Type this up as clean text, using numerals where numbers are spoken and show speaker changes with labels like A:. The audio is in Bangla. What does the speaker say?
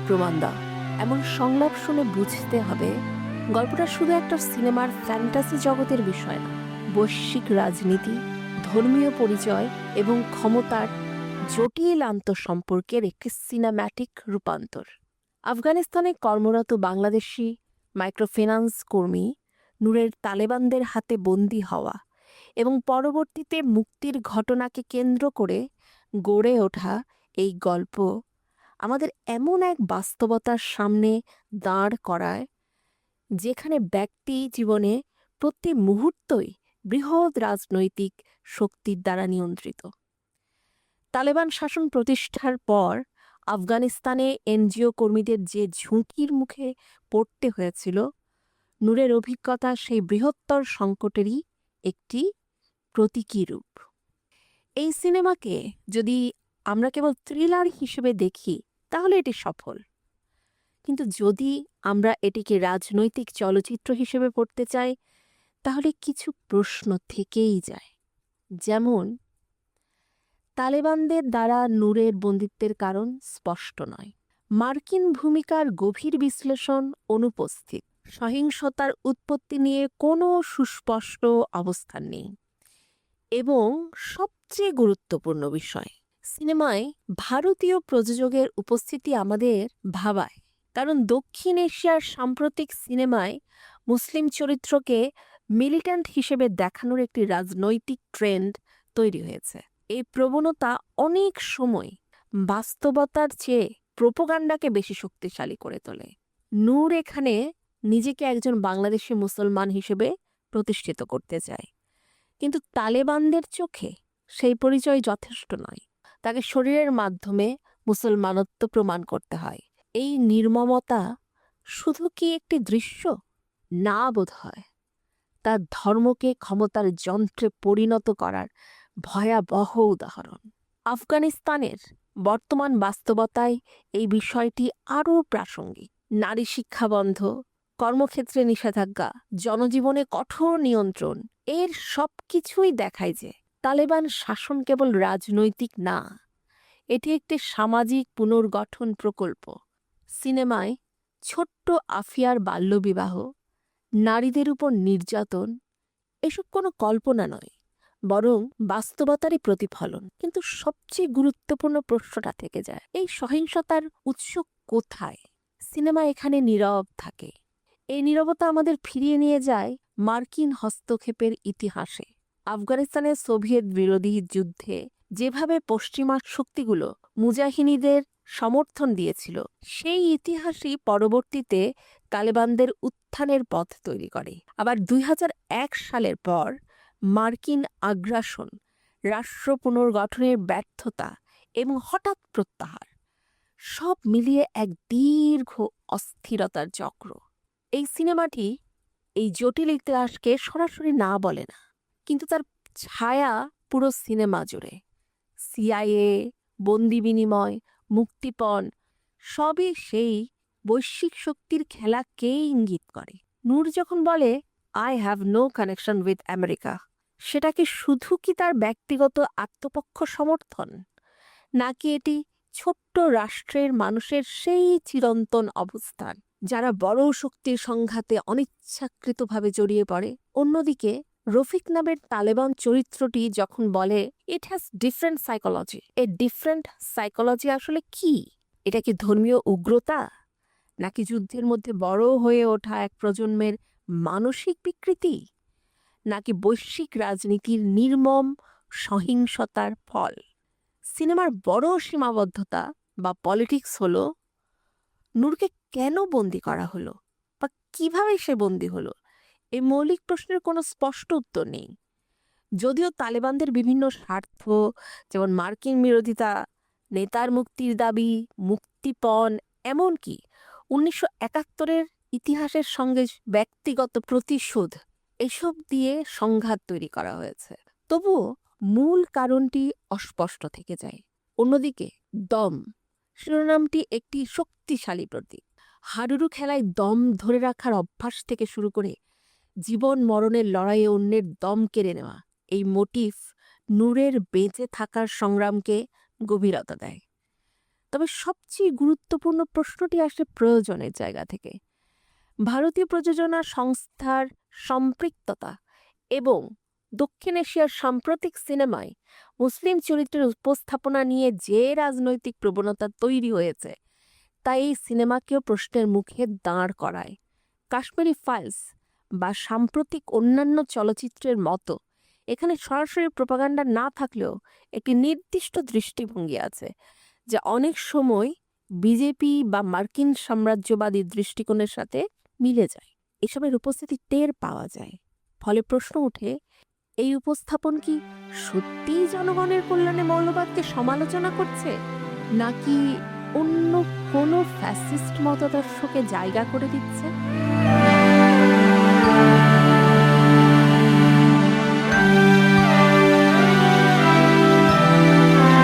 A: প্রমাণ দাও এমন সংলাপ শুনে বুঝতে হবে গল্পটা শুধু একটা সিনেমার ফ্যান্টাসি জগতের বিষয় না, বৈশ্বিক রাজনীতি, ধর্মীয় পরিচয় এবং ক্ষমতার জটিল আন্তঃসম্পর্কের একটি সিনেম্যাটিক রূপান্তর। আফগানিস্তানে কর্মরত বাংলাদেশি মাইক্রোফিন্যান্স কর্মী নূরের তালেবানদের হাতে বন্দী হওয়া এবং পরবর্তীতে মুক্তির ঘটনাকে কেন্দ্র করে গড়ে ওঠা এই গল্প আমাদের এমন এক বাস্তবতার সামনে দাঁড় করায় যেখানে ব্যক্তি জীবনে প্রতি মুহূর্তই বৃহৎ রাজনৈতিক শক্তির দ্বারা নিয়ন্ত্রিত। তালেবান শাসন প্রতিষ্ঠার পর আফগানিস্তানে এনজিও কর্মীদের যে ঝুঁকির মুখে পড়তে হয়েছিল, নূরের অভিজ্ঞতা সেই বৃহত্তর সংকটেরই একটি প্রতীকী রূপ। এই সিনেমাকে যদি আমরা কেবল থ্রিলার হিসেবে দেখি তাহলে এটি সফল, কিন্তু যদি আমরা এটিকে রাজনৈতিক চলচ্চিত্র হিসেবে পড়তে চাই তাহলে কিছু প্রশ্ন থেকেই যায়। যেমন, তালেবানদের দ্বারা নূরের বন্দিত্বের কারণ স্পষ্ট নয়, মার্কিন ভূমিকার গভীর বিশ্লেষণ অনুপস্থিত, সহিংসতার উৎপত্তি নিয়ে কোনো সুস্পষ্ট অবস্থান নেই এবং সবচেয়ে গুরুত্বপূর্ণ বিষয়, সিনেমায় ভারতীয় প্রযোজকের উপস্থিতি আমাদের ভাবায়। কারণ দক্ষিণ এশিয়ার সাম্প্রতিক সিনেমায় মুসলিম চরিত্রকে মিলিট্যান্ট হিসেবে দেখানোর একটি রাজনৈতিক ট্রেন্ড তৈরি হয়েছে। এই প্রবণতা অনেক সময় বাস্তবতার চেয়ে প্রোপাগান্ডাকে বেশি শক্তিশালী করে তোলে। নূর এখানে নিজেকে একজন বাংলাদেশি মুসলমান হিসেবে প্রতিষ্ঠিত করতে চায়, কিন্তু তালেবানদের চোখে সেই পরিচয় যথেষ্ট নয়। তাকে শরীরের মাধ্যমে মুসলমানত্ব প্রমাণ করতে হয়। এই নির্মমতা শুধু কি একটি দৃশ্য? না, বোধ হয় তার ধর্মকে ক্ষমতার যন্ত্রে পরিণত করার ভয়াবহ উদাহরণ। আফগানিস্তানের বর্তমান বাস্তবতায় এই বিষয়টি আরও প্রাসঙ্গিক। নারী শিক্ষা বন্ধ, কর্মক্ষেত্রে নিষেধাজ্ঞা, জনজীবনে কঠোর নিয়ন্ত্রণ, এর সব কিছুই দেখায় যে তালেবান শাসন কেবল রাজনৈতিক না, এটি একটি সামাজিক পুনর্গঠন প্রকল্প। সিনেমায় ছোট্ট আফিয়ার বাল্যবিবাহ, নারীদের উপর নির্যাতন, এসব কোনো কল্পনা নয়, বরং বাস্তবতারই প্রতিফলন। কিন্তু সবচেয়ে গুরুত্বপূর্ণ প্রশ্নটা থেকে যায়, এই সহিংসতার উৎস কোথায়? সিনেমা এখানে নীরব থাকে। এই নীরবতা আমাদের ফিরিয়ে নিয়ে যায় মার্কিন হস্তক্ষেপের ইতিহাসে। আফগানিস্তানের সোভিয়েত বিরোধী যুদ্ধে যেভাবে পশ্চিমা শক্তিগুলো মুজাহিনীদের সমর্থন দিয়েছিল, সেই ইতিহাসই পরবর্তীতে তালেবানদের উত্থানের পথ তৈরি করে। আবার ২০০১ সালের পর মার্কিন আগ্রাসন, রাষ্ট্র পুনর্গঠনের ব্যর্থতা এবং হঠাৎ প্রত্যাহার, সব মিলিয়ে এক দীর্ঘ অস্থিরতার চক্র। এই সিনেমাটি এই জটিল ইতিহাসকে সরাসরি না বলে না, কিন্তু তার ছায়া পুরো সিনেমা জুড়ে। সিআইএ, বন্দি বিনিময়, মুক্তিপণ, সবই সেই বৈশ্বিক শক্তির খেলাকেই ইঙ্গিত করে। নূর যখন বলে I have no connection with America, সেটা কি শুধু কি তার ব্যক্তিগত আত্মপক্ষ সমর্থন, নাকি এটি ছোট্ট রাষ্ট্রের মানুষের সেই চিরন্তন অবস্থান যারা বড় শক্তির সংঘাতে অনিচ্ছাকৃতভাবে জড়িয়ে পড়ে? অন্যদিকে রফিক নামের তালেবান চরিত্রটি যখন বলে ইট হ্যাজ ডিফারেন্ট সাইকোলজি, এই ডিফারেন্ট সাইকোলজি আসলে কি? এটা কি ধর্মীয় উগ্রতা, নাকি যুদ্ধের মধ্যে বড় হয়ে ওঠা এক প্রজন্মের মানসিক বিকৃতি, নাকি বৈশ্বিক রাজনীতির নির্মম সহিংসতার ফল? সিনেমার বড় সীমাবদ্ধতা বা পলিটিক্স হলো নূরকে কেন বন্দি করা হলো বা কিভাবে সে বন্দি হলো, এই মৌলিক প্রশ্নের কোনো স্পষ্ট উত্তর নেই। যদিও তালেবানদের বিভিন্ন স্বার্থ, যেমন মার্কিন বিরোধিতা, নেতার মুক্তির দাবি, মুক্তিপণ, এমনকি ১৯৭১-এর ইতিহাসের সঙ্গে ব্যক্তিগত প্রতিশোধ, এসব দিয়ে সংঘাত তৈরি করা হয়েছে, তবুও মূল কারণটি অস্পষ্ট থেকে যায়। অন্যদিকে দম শিরোনামটি একটি শক্তিশালী প্রতীক। হাডুডু খেলায় দম ধরে রাখার অভ্যাস থেকে শুরু করে জীবন মরণের লড়াইয়ে অন্যের দম কেড়ে নেওয়া, এই মোটিভ নূরের বেঁচে থাকার সংগ্রামকে গভীরতা দেয়। তবে তবে সবচেয়ে গুরুত্বপূর্ণ প্রশ্নটি আসে প্রয়োজনের জায়গা থেকে। ভারতীয় প্রযোজনা সংস্থার সম্পৃক্ততা এবং দক্ষিণ এশিয়ার সাম্প্রতিক সিনেমায় মুসলিম চরিত্রের উপস্থাপনা নিয়ে যে রাজনৈতিক প্রবণতা তৈরি হয়েছে তা এই সিনেমাকেও প্রশ্নের মুখে দাঁড় করায়। কাশ্মীরি ফাইলস বা সাম্প্রতিক অন্যান্য চলচ্চিত্রের মতো এখানে সরাসরি প্রোপাগান্ডা না থাকলেও একটি নির্দিষ্ট দৃষ্টিভঙ্গি আছে, যা অনেক সময় বিজেপি বা মার্কিন সাম্রাজ্যবাদী দৃষ্টিকোণের সাথে মিলে যায়। এসবের উপস্থিতি টের পাওয়া যায়। ফলে প্রশ্ন ওঠে, এই উপস্থাপন কি সত্যিই জনগণের কল্যাণে মৌলবাদকে সমালোচনা করছে, নাকি অন্য কোনো ফ্যাসিস্ট মতাদর্শকে জায়গা করে দিচ্ছে?